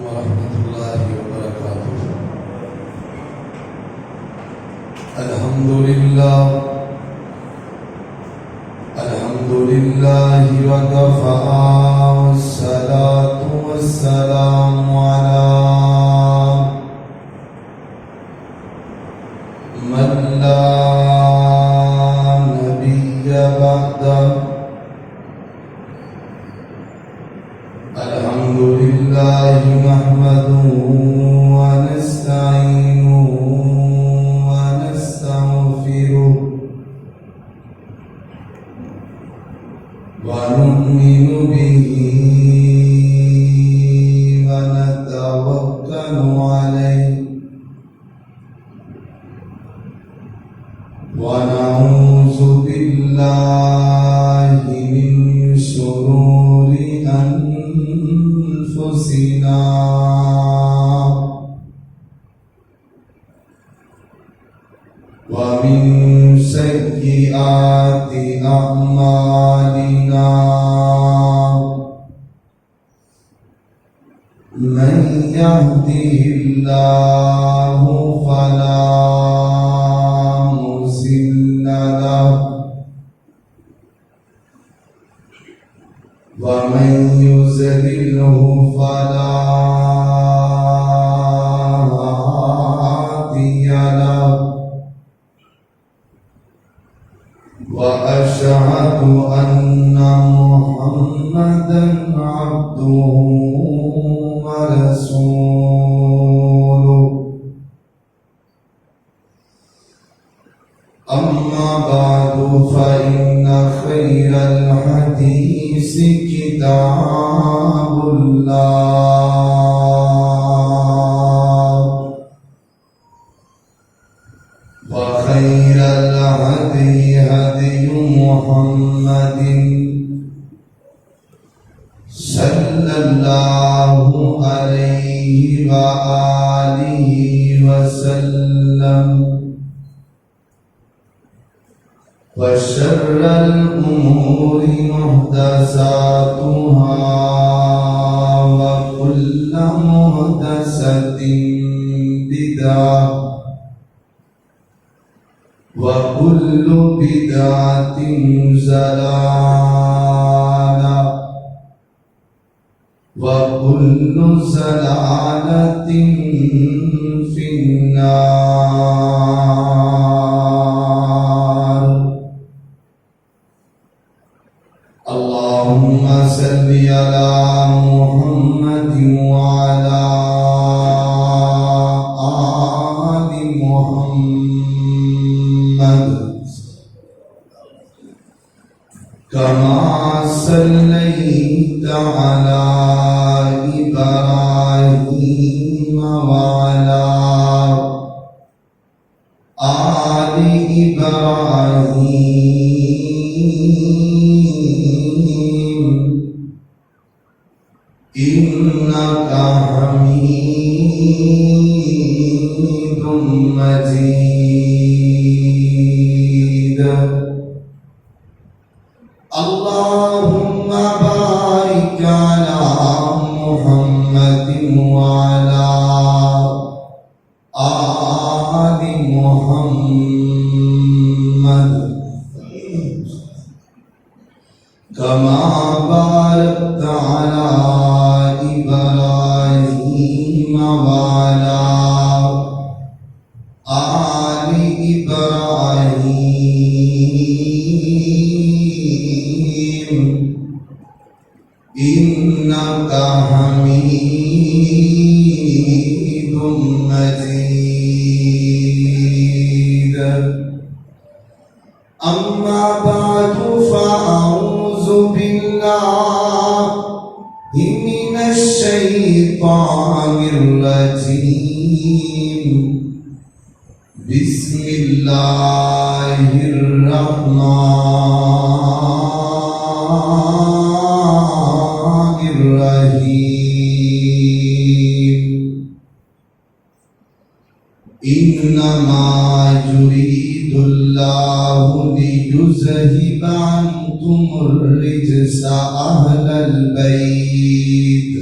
ورحمة الله وبركاته. الحمد لله وكفى، والصلاة والسلام على من لا نبي بعده. الحمد لله نحمده ونستعينه ونستغفره ونؤمن به ونتوكل عليه ونعوذ بالله من شرور أنفسنا ومن سيئات أعمالنا. من يهده الله فلا مضل له ومن يضلله فلا هادي له. وأشهد أن محمدا عبده ورسوله. أما بعد فإن خير الحديث كتاب الله، وخير الهدي هدي محمد صلى الله عليه وآله وسلم. وشر الأمور محدثاتها، وكل محدثة بدعة، وكل بدعة ضلالة، وكل ضلالة في النار. اللهم صل على محمد وعلى آل محمد كما صليت على إبراهيم وعلى آل إبراهيم إنك حميد مجيد. اللهم بارك على محمد وعلى آل محمد كما باركت على إبراهيم وعلى آل إبراهيم إنك حميد مجيد. أما بعد فأعوذ بالله من الشيطان الرجيم. بسم الله الرحمن الرحيم. إنما يريد الله ليذهب عنكم الرجس أهل البيت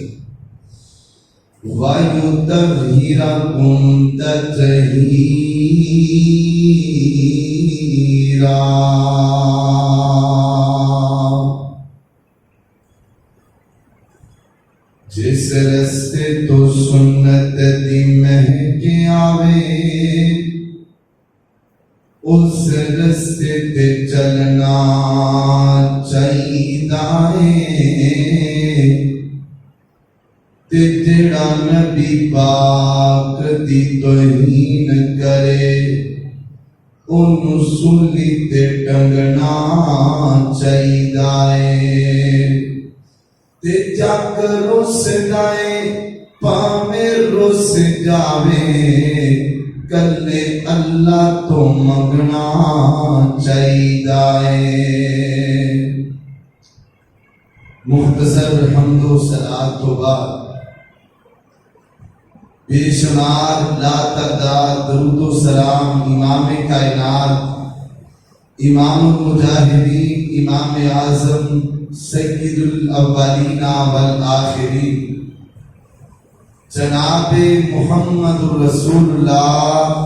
وَيُطَهِّرَكُمْ تَطْهِيرًا. جس رستے تو سنت دی مہک آوے اس رستے تے چلنا چاہیدا ہے تے جڑا نبی پاک دی توہین کرے اونوں سولی تے ٹنگنا چاہیدا ہے تے جگ رس جائے پاویں رس جاوے کلے اللہ تو منگنا چاہیدا ہے. مختصر حمد و صلات تو بعد بے شمار لا تعداد درود و سلام امام کائنات امام المجاہدین امام اعظم سید الاولین والآخرین جناب محمد رسول اللہ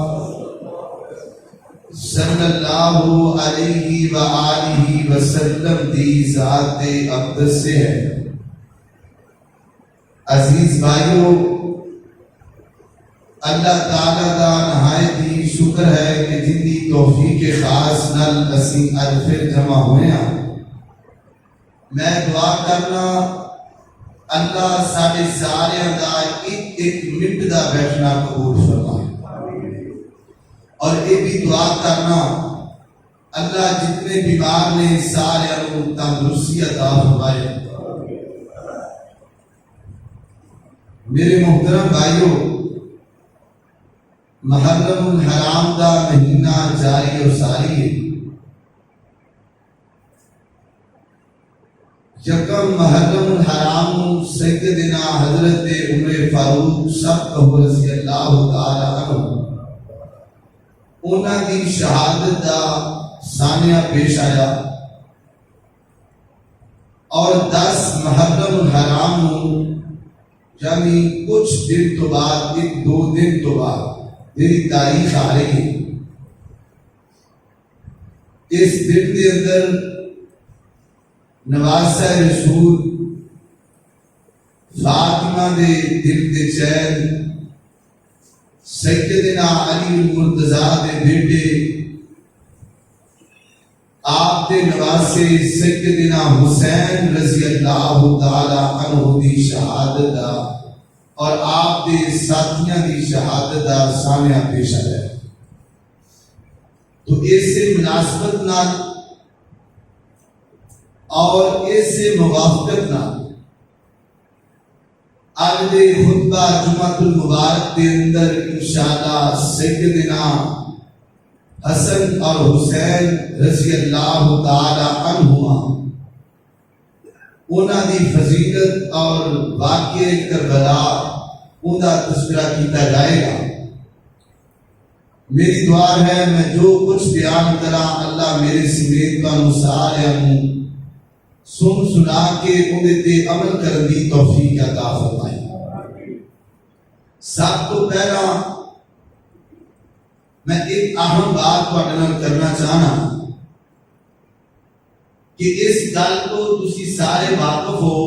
صلی اللہ علیہ وآلہ وسلم دی ذات اقدس سے ہے. عزیز بھائیو، اللہ تعالیٰ دا نہایت ہی شکر ہے کہ جن دی توفیق خاص نال اسی اج پھر جمع ہوئے ہیں. میں دعا کرنا اللہ سارے سارے دا ایک منٹ دا بیٹھنا قبول فرمائے اور یہ بھی دعا کرنا اللہ جتنے بیمار نے سارے تندرستی عطا فرمائے. میرے محترم بھائیو، محرم الحرام دا مہینہ جاری اور ساری ہے. یکم محرم الحرام سیدنا حضرت عمر فاروق صدقہ رضی اللہ تعالی عنہ انہاں دی شہادت دا سانیہ پیش آیا اور 10 محرم الحرام یعنی کچھ دن تو بعد 1-2 دن تو بعد میری تاریخ آ رہی ہے. اس دن کے اندر نواسہ رسول فاطمہ دے دل دے چین سیدنا علی المرتضیٰ دے بیٹے آپ دے نواسے سیدنا حسین رضی اللہ تعالی عنہ دی شہادت دا اور آپ دے ساتھیاں دی شہادت دا سامنے پیش آیا. تو اس سے مناسبت نال اور اس سے موافقت نہ آج دے خطبہ جمعۃ المبارک کے اندر انشاءاللہ سیدنا حسن اور حسین رضی اللہ تعالی عنہما انہاں دی فضیلت اور واقعہ کربلا انہاں تذکرہ کیتا جائے گا. میری دعا ہے میں جو کچھ بیان کرا اللہ میرے سمیت کا مسائل سنا کے اندے تے عمل کرن دی توفیق عطا فرمائے. سب تو پہلا میں ایک اہم بات کرنا چاہنا کہ اس گل کو تسی سارے واقف ہو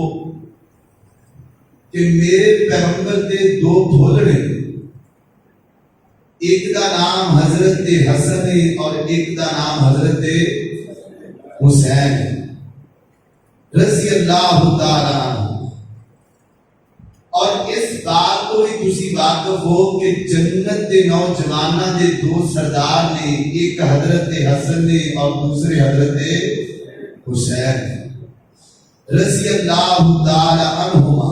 کہ میرے پیغمبر دے 2 پھول نے، ایک دا نام حضرت حسن ہے اور ایک دا نام حضرت حسین ہے رضی اللہ تعالیٰ عنہ. اور اس بات کو بھی تسی واقف ہو کہ جنت دے نوجواناں دے 2 سردار نے، ایک حضرت حسن نے اور دوسرے حضرت حسین رضی اللہ تعالی عنہما.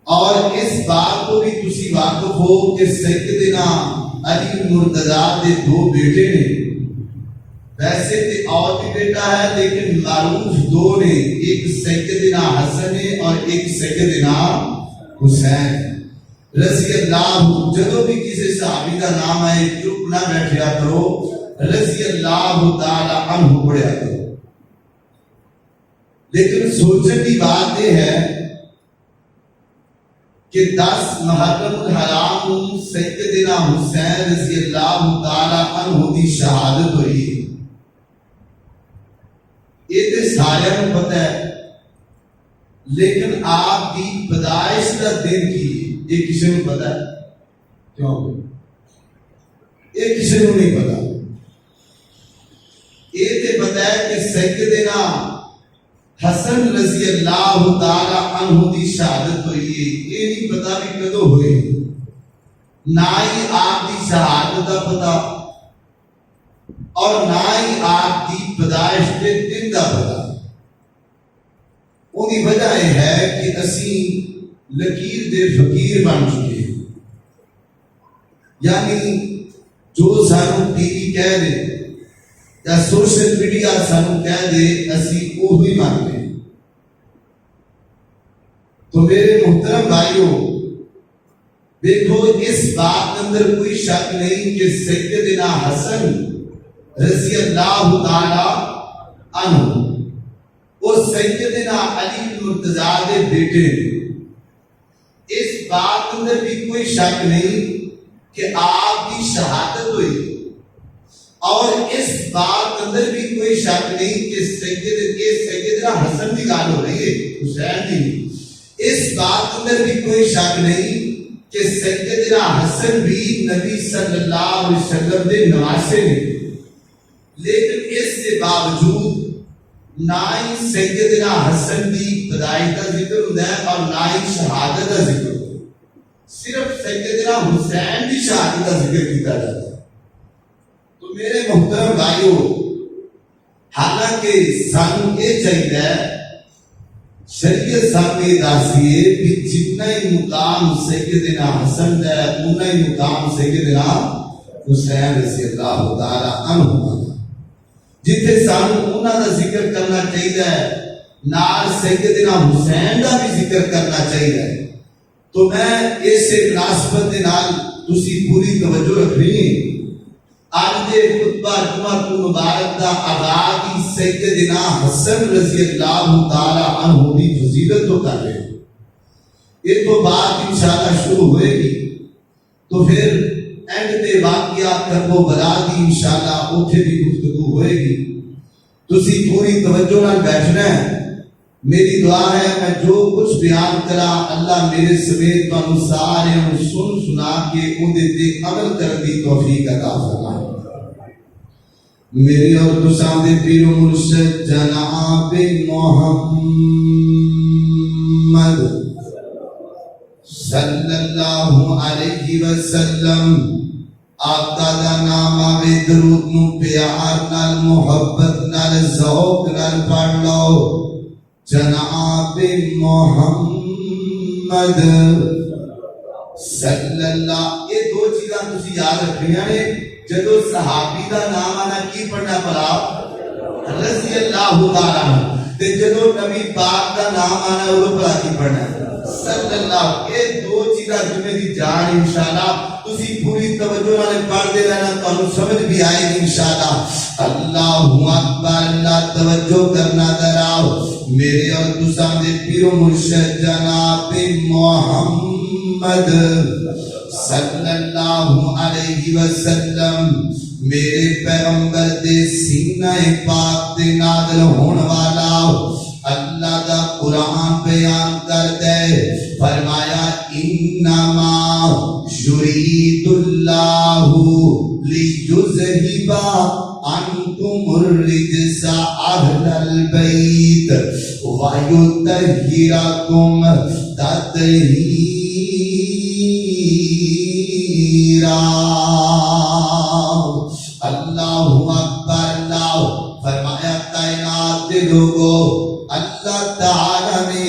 اور اس بات کو بھی تسی واقف ہو کہ سیدنا علی مرتضیٰ دے 2 بیٹے نے. ویسے تے اور بھی بیٹا ہے لیکن معروف 2 نے، ایک سیدنا حسن اور ایک سیدنا حسین رضی اللہ. جدو بھی کسی صحابی کا نام آئے چپ نہ بیٹھیا کرو، رضی اللہ تعالی عنہ پڑھیا کرو. لیکن سوچنے کی بات یہ ہے کہ 10 محرم الحرام سیدنا حسین رضی اللہ تعالی عنہ دی شہادت ہوئی. یہ تو سارے کو پتہ ہے، لیکن آپ کی پیدائش کا دن کی یہ کسی کو پتہ ہے؟ کیوں؟ یہ کسی کو نہیں پتا. یہ تو پتا ہے کہ سیدنا حسن رضی اللہ تعالی عنہ دی شہادت ہوئی ہے. یہ نہیں پتا بھی کدو ہوئے، نہ ہی آپ کی شہادت کا پتا اور نہ ہی آپ کی پیدائش کے دن کا پتا. ان کی وجہ یہ ہے کہ اسی لکیر دے فقیر بن چکے ہیں. یعنی جو سانو ٹی وی کہہ دے یا سوشل میڈیا سانو کہہ دے اسی وہی مانتے ہیں. تو میرے محترم بھائیوں، دیکھو اس بات کے اندر کوئی شک نہیں کہ سیدنا حسن رضی اللہ تعالی عنہ وہ سیدنا علی مرتضیٰ دے بیٹے ہیں. اس بات کے اندر بھی کوئی شک نہیں کہ آپ کی شہادت ہوئی، اور اس بات کے اندر بھی کوئی شک نہیں کہ سیدنا حسن کی گال ہو رہی ہے، حسین کی. اس بات کے اندر بھی کوئی شک نہیں کہ سیدنا حسن بھی نبی صلی اللہ علیہ وسلم کے نواسے نے. لیکن اس کے باوجود نہ ہی سیدنا حسن کی پیدائش کا ذکر ہوتا ہے اور نہ ہی شہادت کا ذکر ہوتا ہے. صرف سیدنا حسین کی شہادت کا ذکر کیا جاتا ہے. تو میرے محترم بھائیوں، حالانکہ سانو یہ چاہیے شریعت سامنے داسیے کہ جتنا ہی مقام سیدنا حسن ہے اتنا ہی مقام سیدنا حسین رضی اللہ تعالی عنہ. جتنے سانو انہوں کا ذکر کرنا چاہیے نال سیدنا حسین کا بھی ذکر کرنا چاہیے. تو میں اس مناسبت کے نال تسی پوری توجہ رکھنی. آج دے خطبہ جمعہ مبارک دا آغاز کی سیدنا حسن رضی اللہ تعالی عنہ دی فضیلت تو کر رہے ہیں. یہ تو بات انشاءاللہ شروع ہوئے گی تو پھر اینڈ تے واقعہ کربو بلا دی انشاءاللہ اوتھے بھی گفتگو ہوئے گی. تسی پوری توجہ نال بیٹھنا ہے. میری دعا ہے میں جو کچھ بیان کرا اللہ میرے سمیت تانوں سارے سن سنا کے اودے تے عمل کرن دی توفیق عطا فرمائے. میرے اور تساں دے پیر و مرشد جناب محمد صلی اللہ علیہ وسلم آقا دا نام آوے درود نو پیار نال محبت نال ذوق نال پڑھ لو. جناب محمد صلی اللہ. یہ دو چیزاں تسی یاد رکھنیاں نے. جدو صحابی دا نام آنا کی پڑھنا پڑا؟ رضی اللہ تعالیٰ عنہ. تے جدو نبی پاک دا نام آنا وہ پڑھا کی پڑھنا صلی اللہ. یہ دو چیزاں جمعے دی جان انشاءاللہ تسی پوری توجہ والے پڑھ دے رہنا تو سمجھ بھی آئے گی انشاءاللہ. اللہ اکبر. اللہ توجہ کرنا دراؤ. میرے اور تساں دے پیر و مرشد جناب محمد صلی اللہ علیہ وسلم میرے پیغمبر دے سینہ پاک دے نازل ہون والا اللہ دا قرآن بیان کر دے. فرمایا انما یرید اللہ لیذہب عنکم الرجس اہل البیت ویطہرکم تطہیرا. اللہ اکبر. اللہ فرمایا کائنات دے لوگو اللہ تعالی نے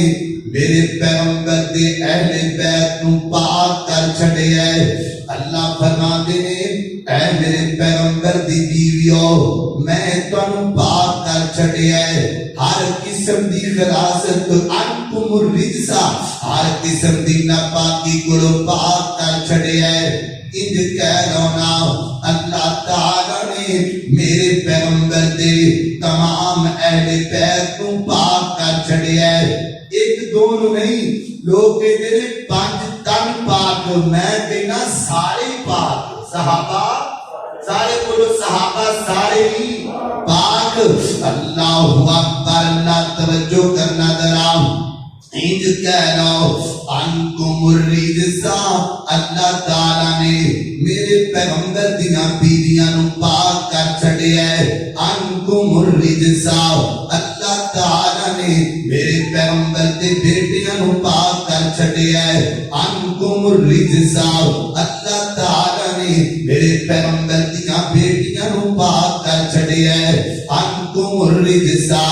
میرے پیغمبر دے اہل بیت نو پاک کر چھڑیا ہے. اللہ فرماندے نے اے میرے پیغمبر دی بیویو میں تانوں پاک کر چھڑیا ہے. ہر قسم دی خلاصت انکم الرجسا ہر قسم دی ناپاکی کو پاک کر چھڑیا ہے. انج کہہ لو نا اللہ تعالی نے میرے پیغمبر دے تمام اہل بیت کو پاک کر چھڑیا ہے. ایک دو نہیں لوگ کہتے ہیں 5 کون پاک؟ میں کہنا سارے پاک صحابہ، سارے بولو صحابہ سارے ہی پاک۔ اللہ اکبر، اللہ توجہ کرنا ذرا، انج کہہ لو انکم الرجسا، اللہ تعالیٰ نے میرے پیغمبر دیاں بیویاں نو پاک کر چھڑیا ہے۔ انکم الرجسا، اللہ تعالیٰ نے میرے پیغمبر دے بیٹیاں نو پاک کر چھڑیا ہے۔ انکم الرجسا، اللہ تعالیٰ نے میرے پیغمبر دیاں بیٹیاں نو پاک کر چھڑیا ہے۔ انکم الرجسا،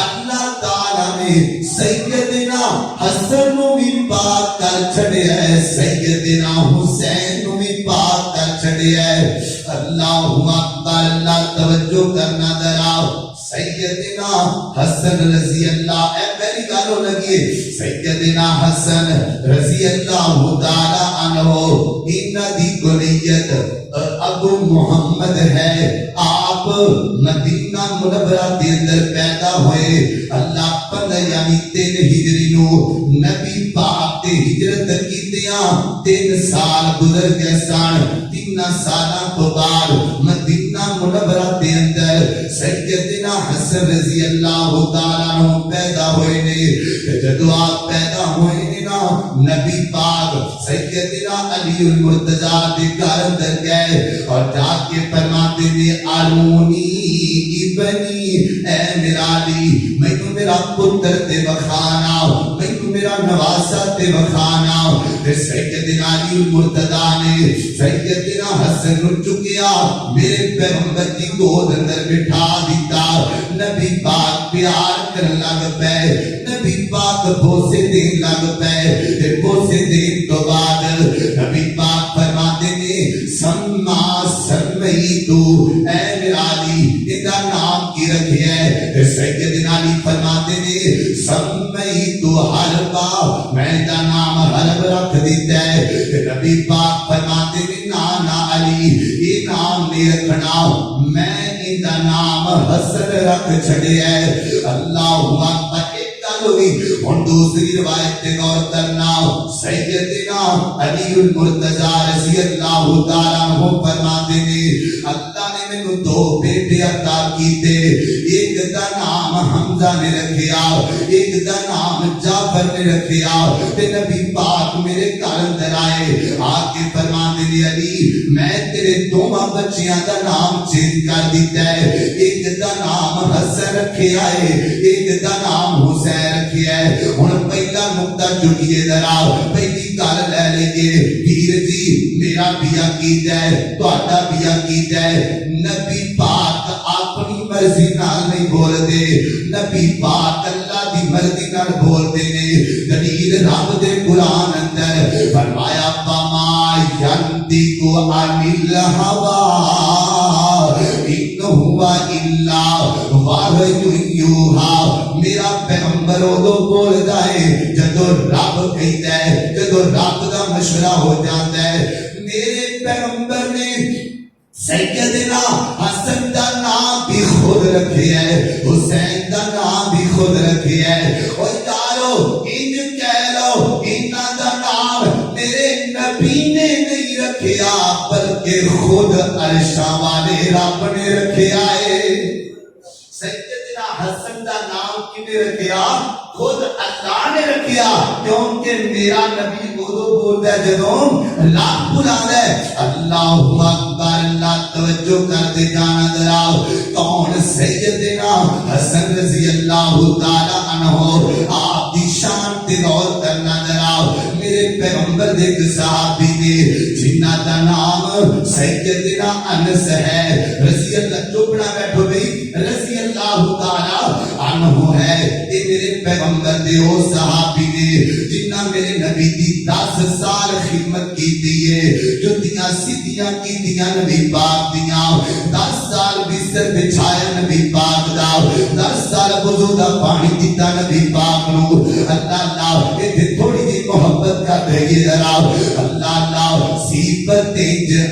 اللہ تعالیٰ نے سیدنا حسن نو بھی پاک کر چھڑیا ہے، سیدنا حسین نو بھی پاک کر چھڑیا ہے۔ اللہ اکبر، اللہ توجہ کرنا ذرا، سیدنا حسن رضی اللہ، اے میری گالوں لگیے، سیدنا حسن رضی اللہ تعالی عنہ، انہ دی کنیت ابو محمد ہے۔ آپ مدینہ منورہ کے اندر پیدا ہوئے، اللہ 15 یعنی 3 ہجری نو نبی پاک تے ہجرت کیتیاں 3 سال گزر گئے سن۔ 3 سالاں تو بعد مدینہ منورہ کے اندر سیدنا حسن رضی اللہ تعالیٰ عنہ پیدا ہوئے نے۔ جدو آپ پیدا ہوئے نے نا، نبی پاک سیدنا علی المرتضیٰ دے گھر اندر گئے اور جا کے فرماتے نے آلونی ابنی، اے میرا علی مینوں میرا پتر تے بخانا، مینوں میرا نواسا تے بخانا۔ پھر سیدنا علی المرتضیٰ نے سیدنا حسن نو چکیا، میرے پیغمبر کی گود اندر بٹھا دیتا۔ نبی پاک پیار کرن لگ پے، نبی پاک بوسے دین لگ پے۔ بوسے دین تو بعد نبی پاک فرماتے نے سما سمئی تو، اے میرا علی ادا نام کی رکھے ہے؟ سیدنا علی فرماتے نے سمئی تو حربا، میں ادا نام حرب رکھ دیتا ہے۔ نبی پاک فرماتے نے نانا علی یہ نام نہیں رکھنا، میں ادا نام حسن رکھ چھڑے ہے۔ اللہ اکبر، اور دوسری روایت پہ غور کرنا، سیدنا علی المرتضیٰ رضی اللہ تعالیٰ عنہ فرماتے نے اللہ نے میں کو 2 بیٹے عطا کیتے، ایک دا نام حمزہ نے رکھیا، ایک دا نام جعفر نے رکھیا۔ تے نبی پاک میرے گھر اندر آئے، آکے فرماتے نے علی میں تیرے 2 بچیاں دا نام چینج کر دیتا ہے، ایک دا نام حسن رکھیا ہے، ایک دا نام حسین رکھیا ہے۔ ہن پہلا نقطہ چکیے ذرا، پہلی گل لے لئیے، پیر جی میرا بیاہ کیتا ہے، تہاڈا بیاہ کیتا ہے۔ نبی پاک اپنی مرضی نال نہیں بول دے، نبی پاک اللہ دی مرضی نال بول دے نے۔ دلیل رب دے قرآن اندر فرمایا وما ینطق عن الہوی ان هو الا وحی یوحی، میرا پیغمبر ادو بولدا ہے جدو رب کہتا ہے، جدو رب دا مشورہ ہو جاتا ہے۔ میرے پیغمبر نے سیدنا حسن دا نام بھی خود رکھے ہے، حسین دا نام بھی خود رکھے ہے۔ اور یارو انج کہہ لو انہاں دا نام میرے نبی نے نہیں رکھیا، بلکہ خود عرشاں والے رب نے رکھیا ہے۔ سیدنا حسن دا نام کنے رکھیا؟ خود اللہ نے رکھیا، کیونکہ میرا نبی ادو بولتا ہے جدوں اللہ بلاتا ہے۔ اللہ اکبر، اللہ توجہ کر دے جانا ذرا، کون سیدنا حسن رضی اللہ تعالی عنہ، آپ دی شان تے غور کرنا ذرا۔ میرے پیغمبر دے ایک صحابی نے جنہ دا نام سیدنا انس ہے رضی اللہ، چپڑا بیٹھو بھئی، رضی اللہ تعالی عنہ ہے۔ یہ میرے پیغمبر دے او صحابی نے جنہ میرے نبی دی 10 سال خدمت کی دیئے، جتیاں سیدیاں کی دیاں نبی پاک دیاں، 10 سال بستر بچھایا نبی پاک دا، 10 سال وضو دا پانی دیتا نبی پاک نو۔ اللہ اللہ یہ تھوڑی جی محبت کر رہی ذرا، اللہ اللہ صفت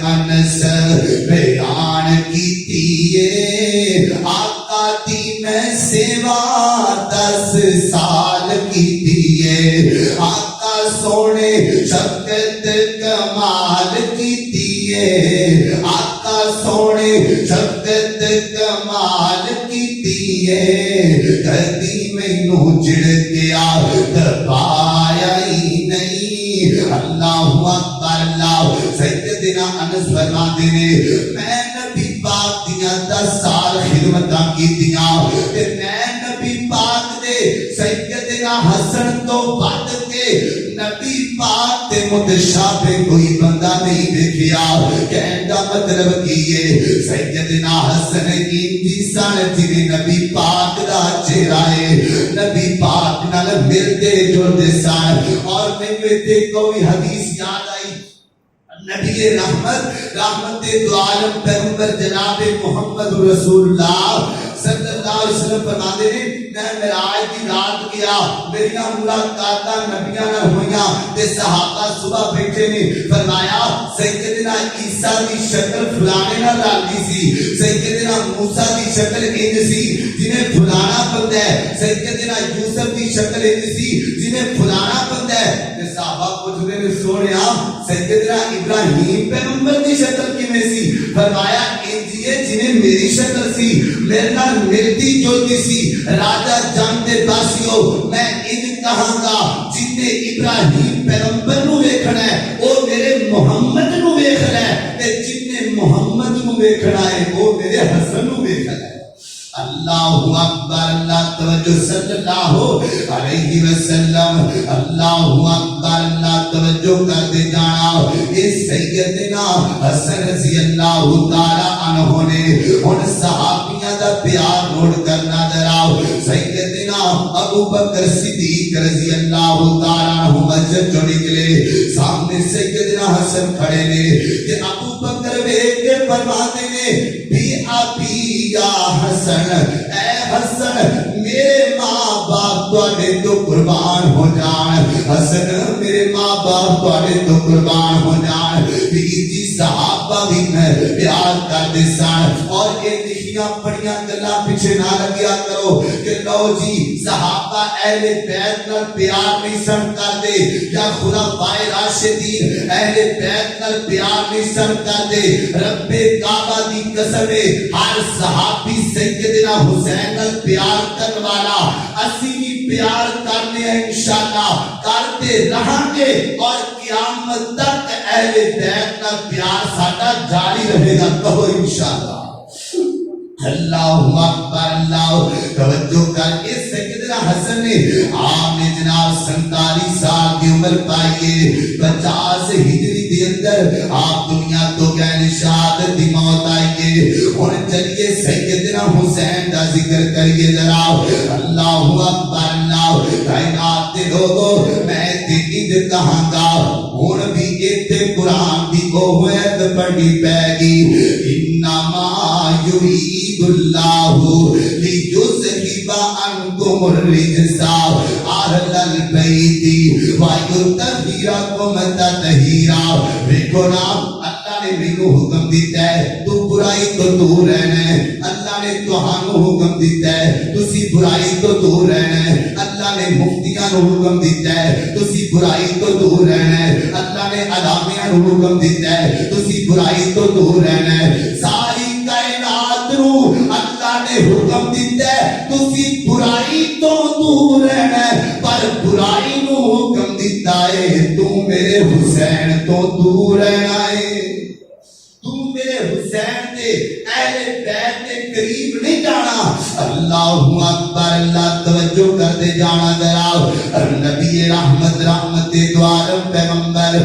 انس بیان کی دیئے، آقا دی میں سیوا 10 سال کی دیئے، آقا سونے شفقت کمال کیتی ہے آقا سونے شفقت کمال کیتی ہے کدی مینوں چڑ گیا دبایا ہی نہیں اللہ اکبر اللہ سیدنا انس فرماتے نے میں نبی پاک دیاں 10 سال خدمتاں کیتیاں تے میں نبی پاک دے سیدنا حسن تو بد کے نبی پاک تے متشابہ کوئی بندہ نہیں دیکھیا کہن دا مطلب کی ہے سیدنا حسن کی سن جی نبی پاک دا چہرہ ہے نبی پاک نال ملتے جلتے سن اور میں کوئی حدیث یاد آئی نبی رحمت دو عالم پیغمبر جناب محمد رسول اللہ صلی اللہ علیہ وسلم فرماتے ہیں میں معراج کی رات گیا میری ملاقاتاں نبیاں نال ہویاں تے صحابہ صبح بیٹھے نے فرمایا سیدنا عیسیٰ دی شکل فلانے نال لگدی سی سیدنا موسیٰ دی شکل انج سی جنہیں فلانا بندہ ہے سیدنا یوسف دی شکل انج سی جنہیں فلانا بندہ ہے تے صحابہ پوچھدے نے سونیا سیدنا ابراہیم پیغمبر دی شکل کیویں سی فرمایا انج جنہیں میری شکل سی میرے نال ملتی جلتی سی راجہ جانتے باسیو میں ان کہاں گا جن نے ابراہیم پیغمبر نو ویکھنا ہے وہ میرے محمد نو ویکھنا ہے تے جن نے محمد نو ویکھنا ہے وہ میرے حسن نو ویکھنا ہے اللہ اکبر اللہ توجہ صلی اللہ علیہ وسلم اللہ اکبر اللہ توجہ کر دے جانا اس سیدنا حسن رضی اللہ تعالی عنہ نے ان صحابیاں دا پیار نوٹ کرنا دراؤ سیدنا ابو بکر صدیق رضی اللہ تعالی عنہ مسجد جو نکلے سامنے سیدنا حسن کھڑے نے کہ ابو بکر ویکھ کے فرماتے نے بھی ابھی یا حسن اے حسن میرے ماں باپ تواڈے تو قربان ہو جان حسن میرے ماں باپ تواڈے تو قربان ہو جان جی صحابہ بھی پیار کرتے سن اور یہ لکھیاں پڑھیاں گلاں پیچھے نہ لگیا کرو کہ لو جی صحابہ اہل بیت نال پیار نہیں سن کرتے یا خلفائے راشدین اہل بیت نال پیار نہیں سن کرتے رب کعبہ دی قسم ہر صحابی سیدنا حسین نال پیار کرنے والا اسی بھی پیار کرنے ہیں انشاءاللہ کرتے رہیں گے اور قیامت تک اہل بیت نال پیار ساڈا جاری رہے گا کہو انشاءاللہ اللہ اکبر اللہ توجہ کر کے سیدنا حسن نے آپ نے جناب 47 سال کی عمر پائیے 50 ہجری کے اندر آپ دنیا تو گئے شہادت دی موت آئیے اور چلیے سیدنا حسین دا ذکر کریے ذرا اللہ اکبر اللہ کائنات دے لوگوں میں تیج کہاں گا ہن بھی ایتھے قرآن دی اوہد پڑھی پے گی انما یرید اللہ لیذہب عنکم الرجس اہل البیت ویطہرکم تطہیرا دیکھو نا اللہ نے مینوں حکم دیتا ہے تو برائی تو دور رہنا ہے اللہ نے تہانوں حکم دیتا ہے تسی برائی تو دور رہنا ہے اللہ نے مفتیاں نو حکم دیتا ہے تسی برائی تو دور رہنا ہے اللہ نے علامیاں نو حکم دیتا ہے تسی برائی تو دور رہنا ہے ساری کائنات نو اللہ نے حکم دیتا ہے تسی برائی تو دور رہنا ہے پر برائی نو حکم دیتا ہے تو میرے حسین تو دور رہنا ہے تو میرے حسین دے اہل بیت دے قریب نہیں جانا اللہ اکبر اللہ توجہ کرتے جانا ذرا نبی رحمت دو عالم پیغمبر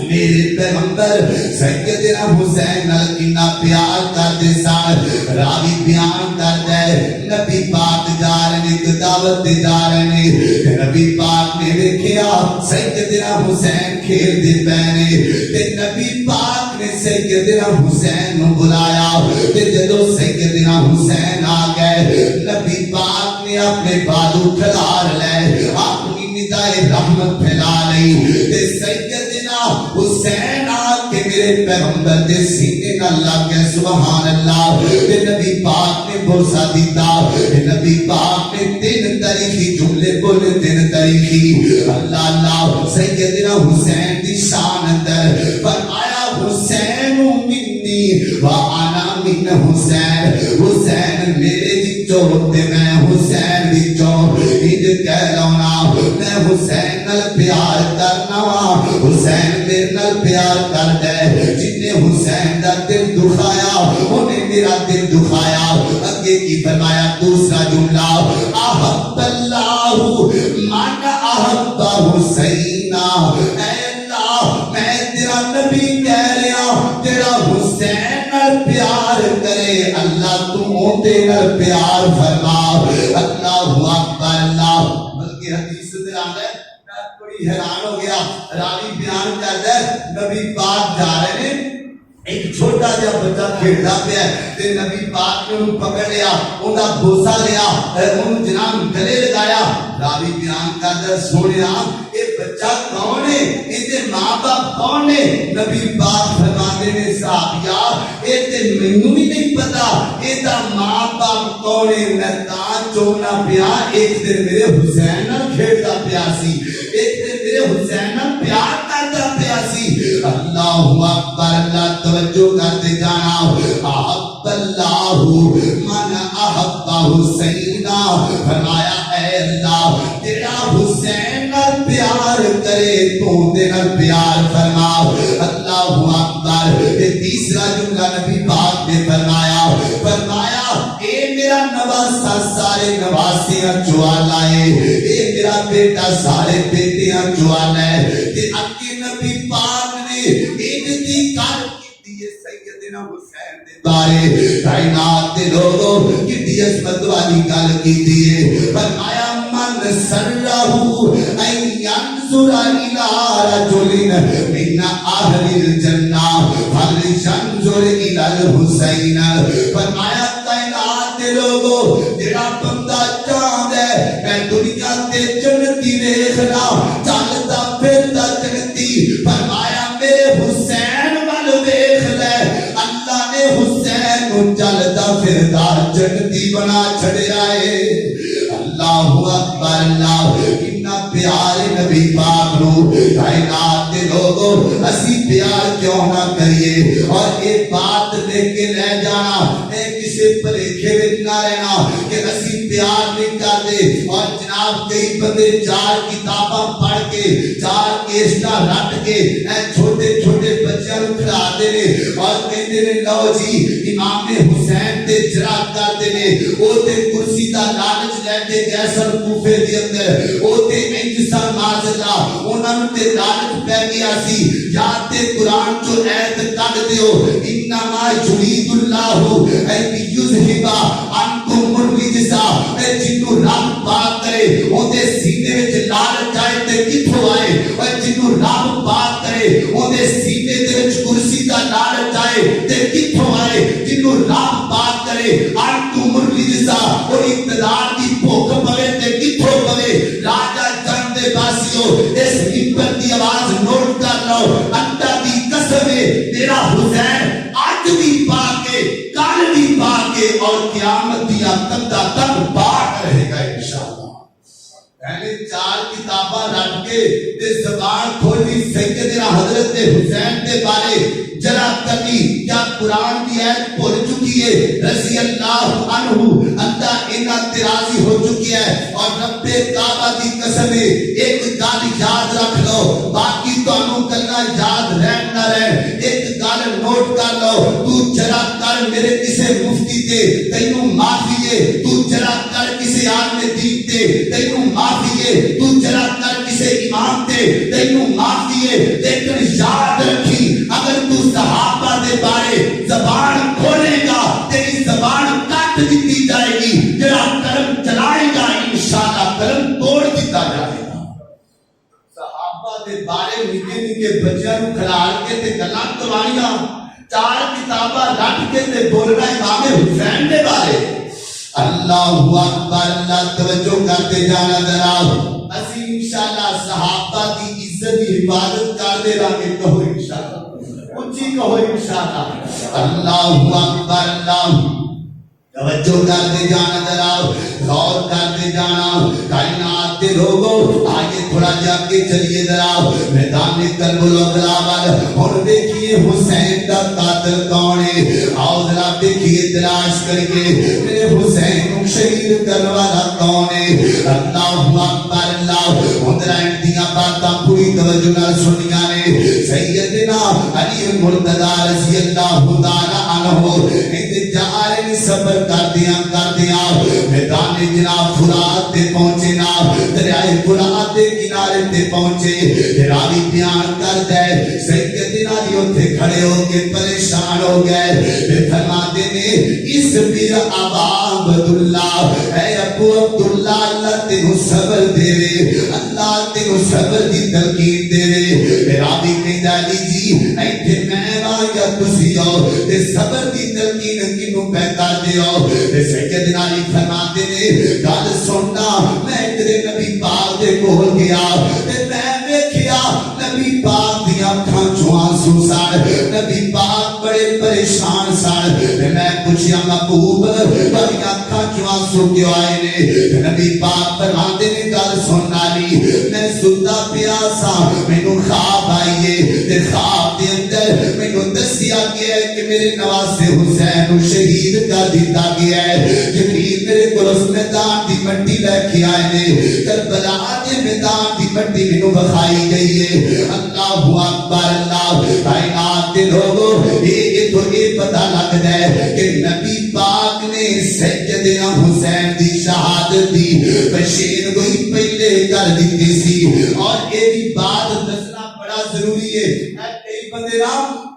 میرے پیغمبر سیدنا حسین نال کنا پیار کرتے سن راوی بیان کرتا ہے نبی پاک جا رہے نے دعوت دے جا رہے نے نبی پاک نے دیکھیا سیدنا حسین کھیل دے پے نے تے نبی پاک نے سیدنا حسین نو بلایا تے جدوں سیدنا حسین آ گئے نبی پاک نے اپنے بازو کھلار لے اپنی ندائے رحمت پھیلا لی تے سیدنا حسین آ کے میرے پیغمبر دے سینے نہ لگ گئے سبحان اللہ تے نبی پاک نے بوسا دیتا نبی پاک نے 3 تاریخی جملے بولے 3 تاریخی اللہ اللہ سیدنا میاں حسین دی شان اندر فرمایا حسین منی وانا من حسین، حسین میرے وچوں تے میں حسین وچوں، انج کہہ لونا میں حسین نال پیار کرنا وا، حسین میرے نال پیار کر دے، جن نے حسین دا دل دکھایا انہیں میرا دل دکھایا۔ اگے کی فرمایا دوسرا جملہ احب اللہ من احب حسینا، اے اللہ میں تیرا نبی کہہ رہا تیرا حسین نال پیار کرے اللہ تو اونتے نال پیار فرما۔ اللہ اکبر اللہ، بلکہ حدیث دے آندا ہے میں بڑی حیران ہو گیا، راوی بیان کردا ہے نبی پاک جا رہے ہیں، ایک چھوٹا جا بچہ کھیلدا پیا تے نبی پاک نے انہوں پکڑ لیا، انہاں بوسا لیا، انہوں جناب گلے لگایا۔ راوی بیان کردا سونیا اے بچہ کون ہے، اے ماں باپ کون ہے؟ نبی پاک فرماندے نے صحابیا اے تے مینوں بھی نہیں پتا اے دا ماں باپ کون ہے، میں تاں چونا پیا ایک دن میرے حسین نال کھیلدا پیا سی، ایک دن میرے حسین نال پیار کردا پیا سی۔ اللہ اکبر اللہ، توجہ کرتے جانا، احب اللہ من احب حسینا، فرمایا اے اللہ تیرا حسین نال پیار کرے تو دے نال پیار فرما۔ اللہ اکبر، یہ تیسرا جملہ نبی پاک نے فرمایا، فرمایا اے میرا نواسا سارے نواسیاں چوالا ہے، اے میرا بیٹا سارے بیٹیاں چوالا ہے۔ کہ اکی نبی پاک نے ایک دی کار سیدنا حسین دے بارے کائنات دے لوگوں کتنی عظمت والی گل کیتی ہے، فرمایا من سرہو ان ینظر الی رجل من اہل الجنہ فلینظر الی الحسین، فرمایا کائنات دے لوگوں جڑا بندہ چاہندا ہے میں دنیا تے جنتی ویکھنا چلدا پھردا جنتی، فرمایا میرے حسین ول ویکھ لے، اللہ نے حسین کو چلدا پھردا جنتی بنا چھڑیا ہے۔ اللہ اکبر اللہ، کتنا پیارے نبی پاک نو کائنات دے لوگوں اسی پیار کیوں نہ کریے، اور ایک بات لے کے لے جانا اے کسی پریکھے وچ نہ رہنا کہ اسی پیار نہیں کرتے۔ اور جناب کئی بندے چار کتاباں پڑھ کے چار کیسٹاں رٹ کے اے چھوٹے چھوٹے بچیاں نوں کھلا دے نے اور کہندے نے لو جی امام حسین تے جرا کردے نے، او تے کرسی دا لالچ لے کے گئے سن کوفے دے اندر، او تے انجسان معاذ اللہ انہاں نوں تے لالچ پہ گیا سی، یا تے قرآن چو ایت کڈ دیو انما یرید اللہ ان یذھب عنکم الرجس، اے جنوں رب پاک کرے اودے سینے وچ لالچ آئے تے کتھوں آئے، اور جنوں رب پاک کرے اودے سینے دے وچ کرسی دا لالچ آئے تے کتھوں آئے، جنوں رب پاک کرے عنکم الرجس اور اقتدار دی بھوک پوے تے کتھوں پوے۔ راجا جان دے باسیو اس ہمت دی آواز نوٹ کر لو، اللہ دی قسم ہے تیرا حسین آج بھی پاک ہے، کل بھی پاک ہے، اور قیامت دی قدہ تک پاک رہے گا انشاءاللہ۔ پہلے چار کتاباں رکھ کے تے زبان کھولی سیدنا حضرت حسین کے بارے جرا کبھی کیا قرآن کی آیت بھول چکی ہے رضی اللہ عنہ، اللہ انہا تراضی ہو چکی ہے، اور رب کعبہ دی قسم ہے ایک گل یاد رکھ لو، باقی تو انہوں گلنا یاد رہن نہ رہن، ایک گل نوٹ کر لو، تو جرا کر میرے کسے مفتی تے تینوں معافی ہے، تو جرا کر کسے عالم دین تے تینوں معافی ہے، تو جرا کر کسے امام تے تینوں معافی ہے، لیکن یاد رکھی اگر تو صحابہ دے بارے زبان کھولے گا تیری زبان کٹ دیتی جائے گی، جڑا قلم چلائے گا انشاءاللہ قلم توڑ دیتا جائے گا۔ صحابہ دے بارے نکے نکے بچیاں نوں کھلال کے تے گلاں کرواریاں، چار کتاباں رکھ کے تے بولنا امام حسین دے بارے۔ اللہ اکبر اللہ، توجہ کرتے جانا ذرا، اسی انشاءاللہ صحابہ کی عزت کی حفاظت کر دے رہے، کہو انشاءاللہ، اونچی کہو انشاءاللہ۔ اللہ اکبر اللہ، توجہ کرتے جانا ذرا غور کرتے جانا کائنات کے لوگوں آگے تھوڑا جا کے چلیے ذرا میدان کربلا والے اور دیکھیے حسین کا قاتل کون ہے آؤ ذرا دیکھیے تلاش کر کے میرے حسین کو شہید کرنے والا کون ہے اللہ اکبر اللہ ذرا انتیاں باتاں پوری توجہ نال سنیاں نے سیدنا علی مرتضی رضی اللہ تعالی عنہ انتظار میں صبر کر دیا میدان جناب فرات تے پہنچے نا دریائے فرات دے کنارے تے پہنچے راوی بیان کر دے سیدنا علی اوتھے کھڑے ہو کے پریشان ہو گئے فرماتے نے اس پیر ابا عبداللہ اے ابو عبداللہ اللہ تینوں صبر دے اللہ تینوں صبر دی تلقین دے راوی کہندا علی جی ایتھے میں وا یا تسی آؤ تے صبر دی تلقین کینوں پہ کر دیو سیدنا علی فرماتے نے گل سننا میں تیرے نبی پاک دے کول گیا تے میں ویکھیا نبی پاک دی اکھاں چوں آنسو سن نبی پاک بڑے پریشان سن تے میں پوچھیا محبوب بڑی اکھاں چوں آنسو کیوں آئے نے نبی پاک فرماتے نے گل سن علی میں ستا پیا سا مینوں خواب آئیے تے خواب دے اندر مینوں دسیا گیا ہے کہ میرے نواسے حسین کو شہید کر دیتا گیا ہے جبریل میرے کو اس میدان دی مٹی لے کے آئے نے کربلا دے میدان دی مٹی مینوں بخائی گئی ہے اللہ اکبر اللہ کائنات دے لوگوں یہ تو یہ پتہ لگدا ہے کہ نبی پاک نے سیدنا حسین دی شہادت دی بشیر گوئی پہلے کر دیتی سی اور یہ بھی بات دسنا بڑا ضروری ہے کئی بندے نام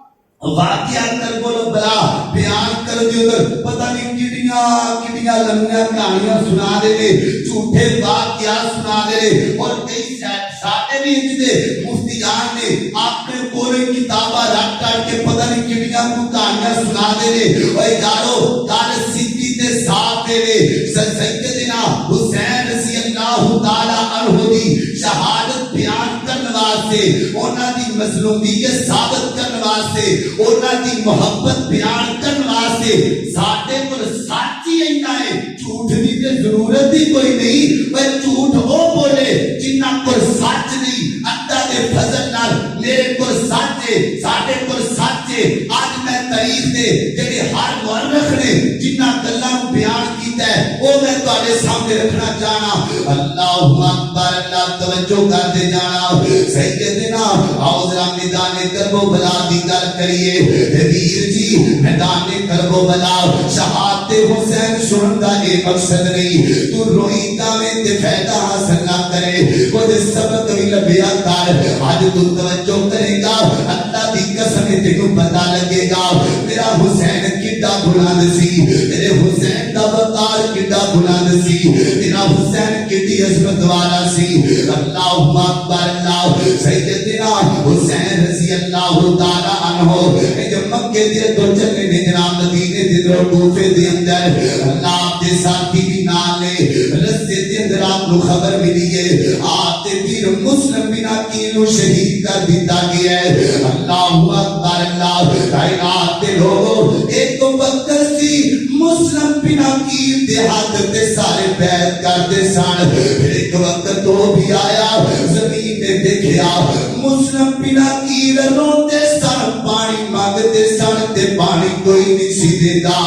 واقعہ کر بولو بلا بیان کر دیو پتہ نہیں کتنیاں لمبیاں کہانیاں سنا دے لے جھوٹے واقعات سنا دے لے اور کئی ساٹے بھی دے مفتیان نے اپنے پورے کتاباں رکھ کر کے پتہ نہیں کتنیاں کہانیاں سنا دے لے اور یارو کال سیدھی تے صاف دے لے سیدنا حسین رضی اللہ تعالی عنہ دی شہادت بیان کرنے واسطے انہاں دی مظلومیت ثابت کرنے واسطے انہاں دی محبت بیان کرنے واسطے ساڈے کول سچ ہی اینا ہے جھوٹ دی تے ضرورت ہی کوئی نہیں پر جھوٹ او بولے جنہاں کول سچ نہیں اللہ دے فضل نال میرے کول سچ ہے ساڈے کول سچ ہے اج میں تاریخ دے جڑے ہر مورخ نے جنہاں گلاں بیان کیتا ہے او میں تواڈے سامنے رکھنا چاہنا اللہ اکبر اللہ توجہ کرتے جانا سیدنا آؤ ذرا میدان کربلا دی گل کریے ویر جی میدان کربلا شہادت حسین سنن دا اے مقصد نہیں تو روئی کاویں تے فائدہ حاصل نہ کرے کچھ سبق بھی لبیا کر اج تو توجہ کرے گا اللہ دی قسم تینوں پتہ لگے گا میرا حسین کڈا بلند سی میرے حسین دا وقار کڈا بلند سی میرا حسین کڈی عظمت والا سی اللہ اکبر اللہ سیدنا حسین رضی اللہ تعالی عنہ جب مکے دے تو چلے نے جناب مدینے دے کوفے دے اندر اللہ دے ساتھی بھی نال لے رستے دے اندر آپ کو خبر ملی ہے آپ تے پیر مسلم بن عقیل شہید کر دیتا گیا ہے اللہ اکبر اللہ کائنات دے لوگوں ایک تو وقت سی مسلم بن عقیل دے ہاتھ تے سارے بیعت کرتے سن ایک وقت تو بھی آیا زمین نے دیکھیا مسلم بن عقیل روتے سن پانی مانگتے سن تے پانی کوئی نہیں سی دیتا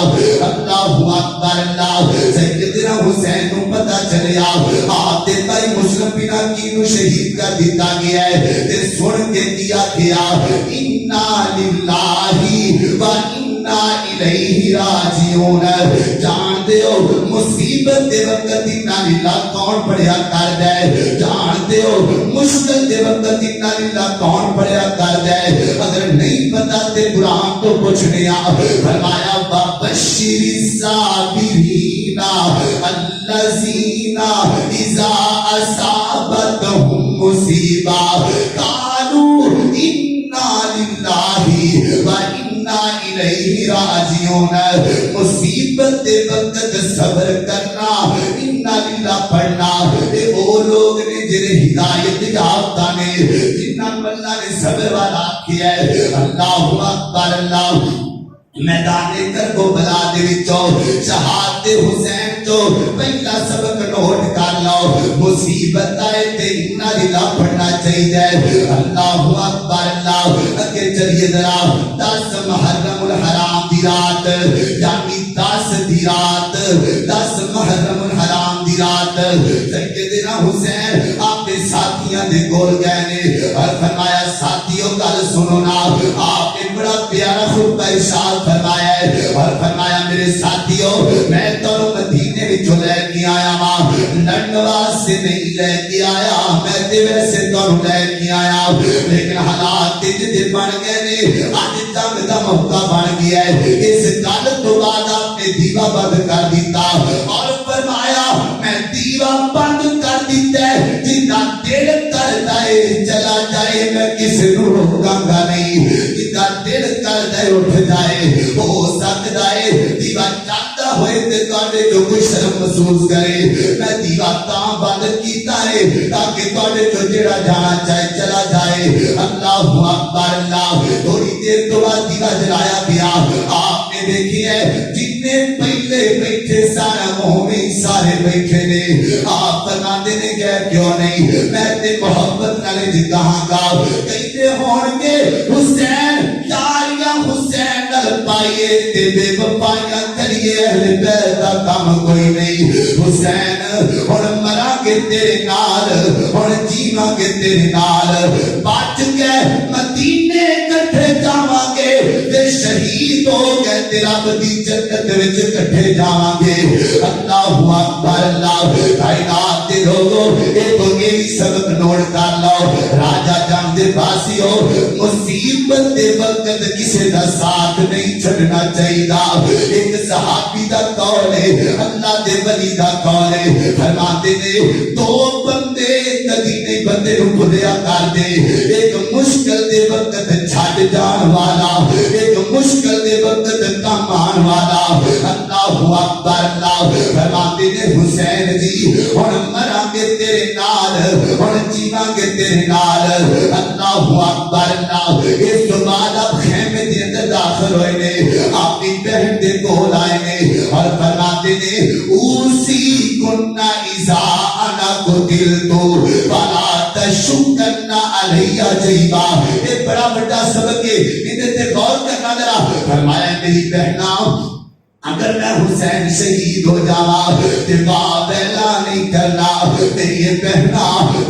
اللہ اکبر اللہ سیدنا حسین کو پتہ چلیا آپ تے بھائی مسلم بن عقیل شہید کر دیتا گیا ہے تے سن کے کیا کیا انا للہ و انا الیہ راجعون جان دیو مصیبت دے وقت انا للہ کون پڑھیا کر دے جان دیو مشکل دے وقت انا للہ کون پڑھیا کر دے اگر نہیں پتا تے قرآن تو پوچھنے آ فرمایا وبشر الصابرین الذین اذا اصابتهم مصیبہ قالوا انا للہ و انا الیہ راجعون مصیبت دے وقت صبر کرنا انا للہ پڑھنا اے وہ لوگ نے جنہیں ہدایت یافتہ نے جنہاں اللہ نے صبر والا کیا ہے اللہ اکبر اللہ میدان کربلا دے وچوں شہادت حسین تو پہلا سبق نوٹ کر لو. مصیبت آئے تے انہاں پڑھنا چاہیے. اللہ اکبر. اللہ اگے چلیے ذرا. 10 محرم الحرام دی رات یعنی 10 دی رات 10 محرم الحرام دی رات سیدنا حسین آپ کے ساتھیاں دے کول گئے نے اور فرمایا ساتھیوں گل سنو نا. آپ نے بڑا پیارا خطبہ ارشاد فرمایا ہے اور فرمایا میرے ساتھیوں میں تو مدینے وچوں لے کے آیا ہاں. لڑن واسطے نہیں لے کے آیا, میں تے ویسے تو لے کے آیا لیکن حالات جدے بن گئے نے اج جنگ دا موقع بن گیا ہے. اس گل تو بعد آپ نے دیوا بند کر دیتا اور فرمایا میں دیوا بند کر دیتا ہے. جنہ دل کرتا ہے چلا جائے میں کسی نو روکاں گا نہیں. جنہ دل کرتا ہے اٹھ جائے ہو سکتا ہے دیوا چاہتا ہوئے تے تواڈے جو کوئی شرم محسوس کرے. میں دیوا تاں بند کیتا ہے تاکہ تواڈے جو جڑا جانا چاہے چلا جائے. اللہ اکبر. اللہ تھوڑی دیر تو بعد دیوا جلایا گیا. آپ نے دیکھی ہے جتنے پہلے بیٹھے سارا مومن سارے بیٹھے نے. آپ فرماتے نے کہ کیوں نہیں میں تے محبت نال جی کہاں گا کہتے ہون گے حسین یاریاں حسین نال پائیے تے بے وفائیاں کریے اہل بیت دا کام کوئی نہیں. حسین ہن مراں گے تیرے نال ہن جیواں گے تیرے نال بچ کے مدینے کٹھے جاواں گے تے شہید ہو گئے تے رب دی جنت وچ کٹھے جاواں گے. اللہ اکبر. اللہ کائنات دے لوگو اے تو یہ سبق نوٹ کر لو. راجا جان دے باسیو مصیبت دے وقت کسے دا ساتھ نہیں چھڑنا چاہیے. ایک صحابی دا قول ہے اللہ دے ولی دا قول ہے فرماتے نے 2 بندے کدی نہیں بندے نو بھولیا کر دے. ایک مشکل دے وقت چھڈ جان والا ایک مشکل دے وقت کم آن والا. اللہ اکبر. اللہ فرماتے نے حسین جی ہن مراں گے تیرے نال ہن جیواں گے تیرے نال. اللہ اکبر. اللہ اس تو بعد اب خیمے دے اندر داخل ہوئے نے اپنی بہن دے کول آئے نے اور فرماتے نے اوسی کننا اذا انا قتلتو فلا تشکنا علیہ جیبا. یہ بڑا بڑا سبق ہے ادھر تے غور کرنا ذرا. فرمایا میری بہناں اگر میں حسین شہید ہو جاواں تے باب اعلان نہیں کرنا میری بہنا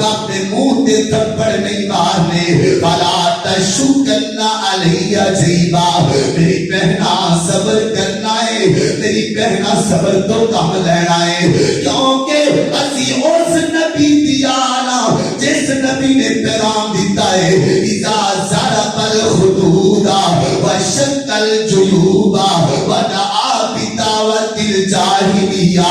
اپنے منہ تے تھپڑ نہیں مارنے. فلا تشکنا علیہ جیبا. میری بہنا صبر کرنا ہے میری بہنا صبر تو کم لینا ہے کیونکہ اسی اس نبی دی آنا جس نبی نے پیغام دیتا ہے اذا ضرب الخدود وشق الجیوب ودعا بدعوت الجاہلیہ.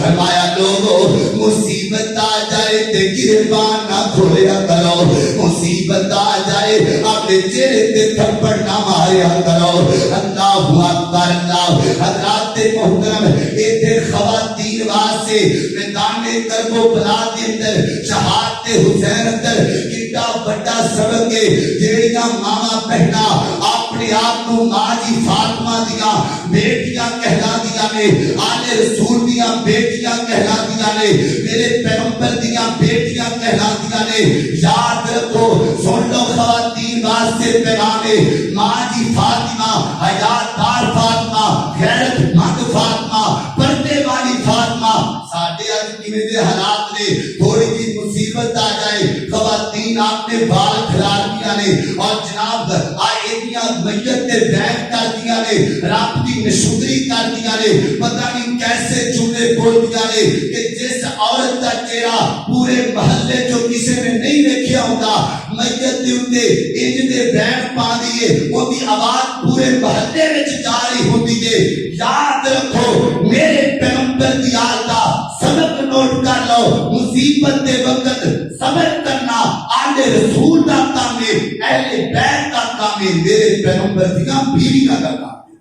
فرمایا لوگو مصیبت آ جائے تے گریبان نہ کھولیا کرو. مصیبت آ جائے اپنے چہرے تے تھپڑ نہ ماریا کرو. اللہ اکبر. اللہ حضرات محترم ایتھے خواتین واسطے میدان کربلا دے اندر شہادت حسین اندر کتنا بڑا سبق ہے. جیڑیاں ماواں بہناں اپنے آپ کو ماں جی فاطمہ دیاں بیٹیاں کہلاندیاں نے آل رسول دیاں بیٹیاں کہلاندیاں نے میرے پیغمبر دیاں بیٹیاں کہلاندیاں نے. یاد رکھو سن لو خواتین واسطے پیغام ہے ماں جی فاطمہ حیات دار فاطمہ غیرت مند فاطمہ پردے والی فاطمہ. ساڈے اج کیویں دے حالات نے تھوڑی جی مصیبت آ جائے خواتین آپ نے بال کھلار دیا نے اور جناب آئیدیاں میت تے بیٹھ کر دیا نے رب کی نشکری کر دیا نے پتہ نہیں کیسے جملے بول دیا نے کہ جس عورت کا چہرہ پورے محلے جو کسی نے نہیں دیکھا ہوتا میت دے اوتے انج دے بینڈ پا دیے اون دی آواز پورے محلے وچ جا رہی ہوندی ہے. یاد رکھو میرے پیغمبر دی آتا سبق نوٹ کر لو. مصیبت دے وقت صبر کرنا آل رسول دا کام ہے اہل بیت دا کام ہے میرے پیغمبر دیاں بیویاں دا کام ہے.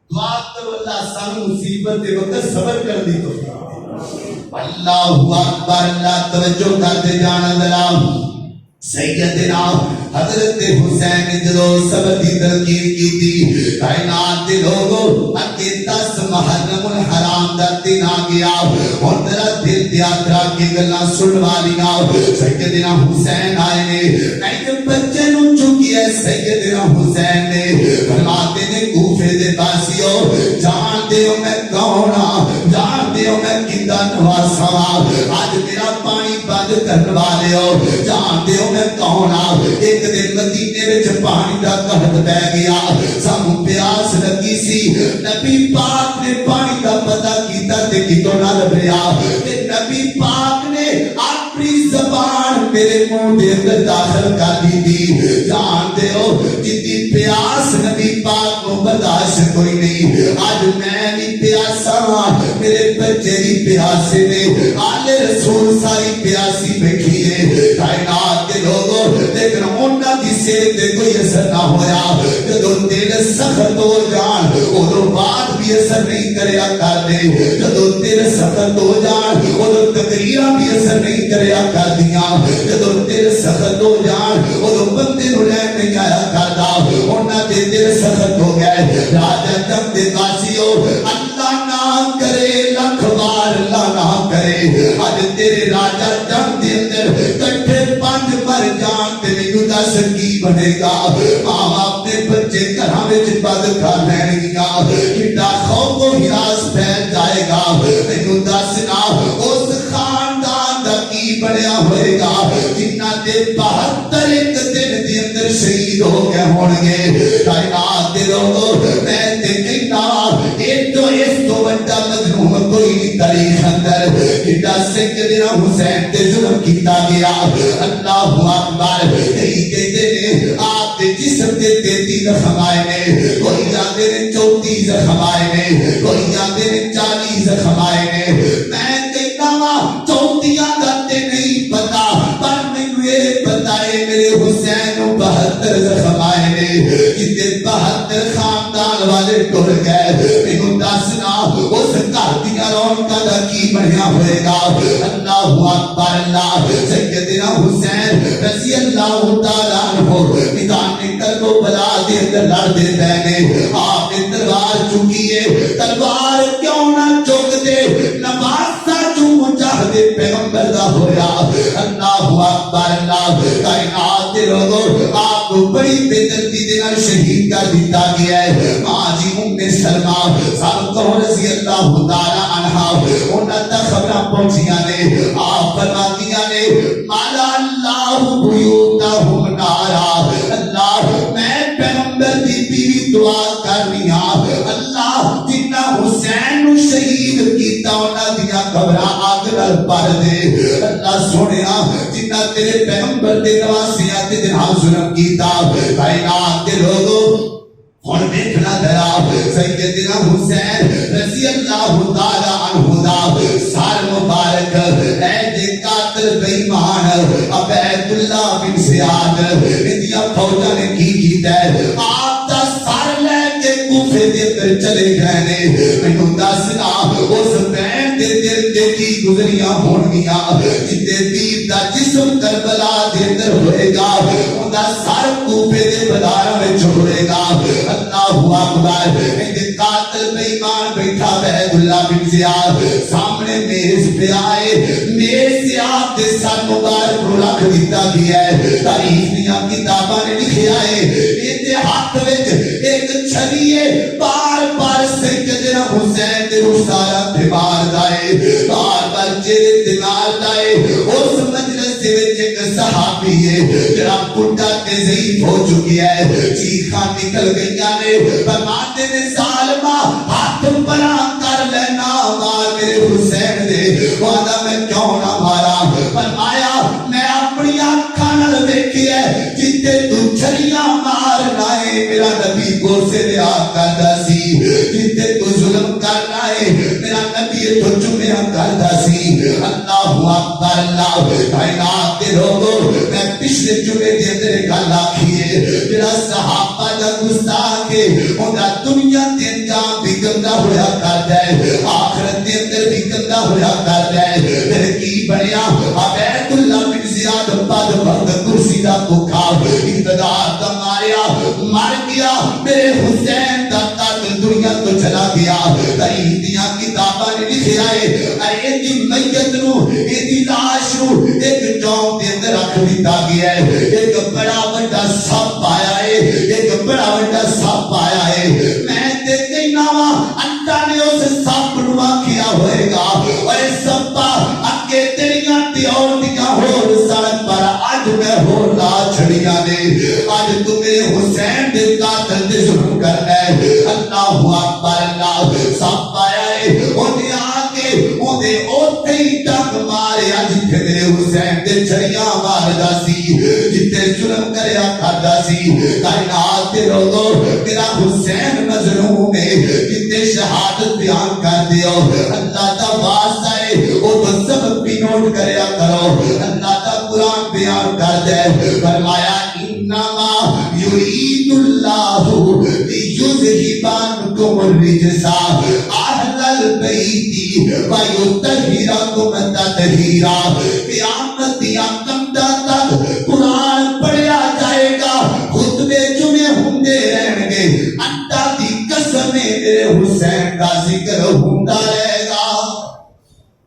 دعا کرو اللہ سانو مصیبت دے وقت صبر کر دی تو. اللہ اکبر. اللہ توجہ کر دے جانا ذرا. سیدنا حضرت حسین جدو صبر دی تلقین کی تھی کائنات دے لوگوں اگے 10 محرم الحرام دا دن آ گیا اور تیرا دل دیاترا کی گلاں سن والیاں سیدنا حسین آئے نے ایک بچے نو چکی ہے سیدنا حسین نے فرماتے نے کوفے دے باسیو جان دیو میں کون ہاں جان دیو میں کدا نواسا آج میرا پانی بند کرنے والے ہو جان دیو میں کون ہاں ایک دن مدینے وچ پانی دا قحط پہ گیا سانو پیاس لگی سی نبی پاک نے پانی دا پتہ کیتا تے کتوں نہ لبھیا تے نبی پاک نے اپنی زبان میرے منہ دے اندر داخل کر دی تھی جان دیو جتنی پیاس نبی پاک کو برداشت کوئی نہیں آج میں بھی پیاسا میرے بچے بھی پیاسے نے آل رسول ساری پیاسی بیٹھی ہے کائنات کے لوگوں لیکن انہاں دی صحت تے کوئی اثر نہ ہویا جدوں دل سخت ہو جان اودوں بعد بھی اثر نہیں کریا کر دے جدوں دل سخت ہو جان اودوں تقریراں بھی اثر نہیں کریا کر دیاں جدوں دل سخت ہو جان اودوں بندے نوں رہن نہیں آیا کردا انہاں دے دل سخت ہو گئے راجا جب دے قاسیو اللہ نہ کرے لکھ بار اللہ نہ کرے اج تیرے راجا جب دے اندر کٹھے 5 مر جان تے مینوں دس کی بنے گا ماں باپ دے بچے گھراں وچ بد کر لین گیاں کڈا خوف و ہراس پھیل جائے گا مینوں دس نا اس خاندان دا کی بنیا ہوئے گا جنہاں دے 72 ایک دن دے اندر شہید ہو گئے ہون گے کائنات دے لوگوں میں تے کہنا اے تو اس تو بڑا مظلوم کوئی نہیں تاریخ اندر کڈا سیدنا حسین تے ظلم کیتا گیا اللہ اکبر کئی کہتے نے آپ کے جسم کے 33 زخم آئے نے کوئی جاتے نے 34 زخم آئے نے کوئی جاتے نے 40 زخم آئے نے میں کہتا ہوں 34 کا تے نہیں پتا پر مینوں یہ پتا ہے میرے حسین کو 72 زخم آئے نے جتے 72 خاندان والے ٹر گئے مینوں دسنا اس گھر دیا رونقاں دا کی بنیا ہوئے گا اللہ اکبر اللہ سیدنا حسین رضی اللہ تعالیٰ عنہ میدان کربلا دے اندر لڑدے پے آپ نے تلوار چکی ہے تلوار کیوں نہ چک دے نواسا جو مجاہد پیغمبر دا ہویا اللہ اکبر اللہ کائنات دے لوگوں آپ کو بڑی بے دردی دے نال شہید کر دیتا گیا ہے ماں جی ام سلمہ سابقہ رضی اللہ تعالیٰ عنہ انہاں تک خبراں پہنچیاں نے آپ فرماتیاں نے مالا اللہ بیوتہم نارا اللہ میں پیغمبر دی بیوی دعا کرنی اللہ جنہ حسین نو شہید کیتا انہاں دیاں قبراں اگ نال بھر دے اللہ سونیا جنہ تیرے پیغمبر دے نواسیاں تے جناب ظلم کیتا کائنات دے لوگوں اور دیکھنا درا سیدنا حسین رضی اللہ تعالیٰ عنہ دا سال مبارک اے جے قاتل بے ایمان عبید اللہ بن زیاد اندیا فوجا نے کی کیتا ہے آپ دا سر لے کے کوفے دے اندر چلے گئے نے مینوں دسنا اس بہن دے دل تے کی گزریاں ہون گیاں جتے دیر دا جسم کربلا دے اندر ہوئے گا اوندا سر کوفے دے بازاراں وچ ہوئے گا اللہ اکبر اندے قاتل بے ایمان بیٹھا عبید اللہ بن زیاد سامنے میز پہ آئے میز سے آپ دے سر مبارک کو رکھ دیتا گیا ہے تاریخ دیاں کتاباں نے لکھیا ہے اندے ہاتھ وچ ایک چھری ہے بار بار سیدنا حسین دے رخسارا تے مار دائے بار بار چہرے تے مار دائے اس مجلس دے وچ ایک صحابی ہے جڑا بڈھا تے ضعیف ہو چکیا ہے چیخاں نکل گئیاں نے فرماتے نے ظالما ہاتھ بنا کر لینا مار میرے حسین دے وعدہ میں کیوں نہ مارا فرمایا میں اپنی آنکھاں نال ویکھیا ہے جتے تو چھریاں مارنا ہے میرا نبی گوسے دے آ کردا سی جتے تو ظلم کرنا ہے میرا نبی تو جمعہ کردا سی اللہ اکبر اللہ کائنات دے لوگوں میں پچھلے جمعے دے اندر گل آکھی ہے جڑا صحابہ دا گستاخ ہے اوندا دنیا تے انجام بھی گندا ہویا کردا ہے آخرت دے اندر بھی گندا ہویا کردا ہے پھر کی بنیا عبید اللہ بن زیاد بعد وقت کرسی بھوکا انتظار دا ماریا مر گیا میرے حسین دا قاتل دنیا تو چلا گیا تاریخ دیاں کتاباں نے لکھیا ہے اے دی میت نو اے دی لاش نو ایک جاؤں دے اندر رکھ دتا گیا ہے ایک بڑا بڑا سپ آیا ہے ایک بڑا بڑا سپ آیا ہے میں تے کہنا وا اللہ نے اس سپ نو کیا ہوئے گا اور سپا اگے تیریاں تے اور دیاں ہور سڑک پر اج میں ہور لا چھڑیاں نے اج تو میرے حسین دے قاتل تے ظلم کر ہے اللہ اکبر اللہ سپ آیا ہے اونے آ کے اونے اوتھے ہی ٹک مارے جتھے میرے حسین دے چھڑیاں ماردا سی جتھے ظلم کریا کھادا سی کائنات دے لوگو میرا حسین مظلوم ہے جتھے شہادت بیان کر دیو اللہ دا واسطہ ہے او تو سبق بھی نوٹ کریا کرو اللہ دا قرآن بیان کر دے فرمایا انما یرید اللہ لیذہب عنکم الرجس اہل البیت ویطہرکم تطہیرا قیامت یا قیامت تک قرآن پڑھیا جائے گا خطبے جمعے ہوندے رہن گے اللہ دی قسم میرے حسین کا ذکر ہوندا رہے گا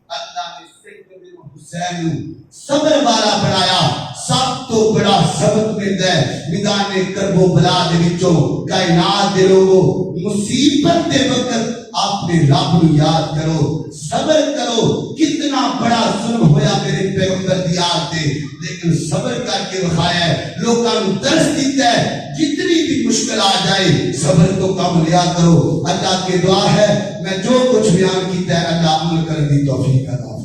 اللہ نے سیدنا حسین صبر والا بنایا سب تو بڑا سبق ملتا ہے میدان کرب و بلا دے وچوں کائنات دے لوگو مصیبت دے وقت اپنے رب نو یاد کرو صبر کرو کتنا بڑا ظلم ہویا میرے پیغمبر دی یاد دے لیکن صبر کر کے دکھایا ہے لوکاں نو درس دیتا ہے جتنی بھی مشکل آ جائے صبر تو کم لیا کرو اللہ کی دعا ہے میں جو کچھ بیان کیتا ہے اللہ عمل کرنے دی توفیق عطا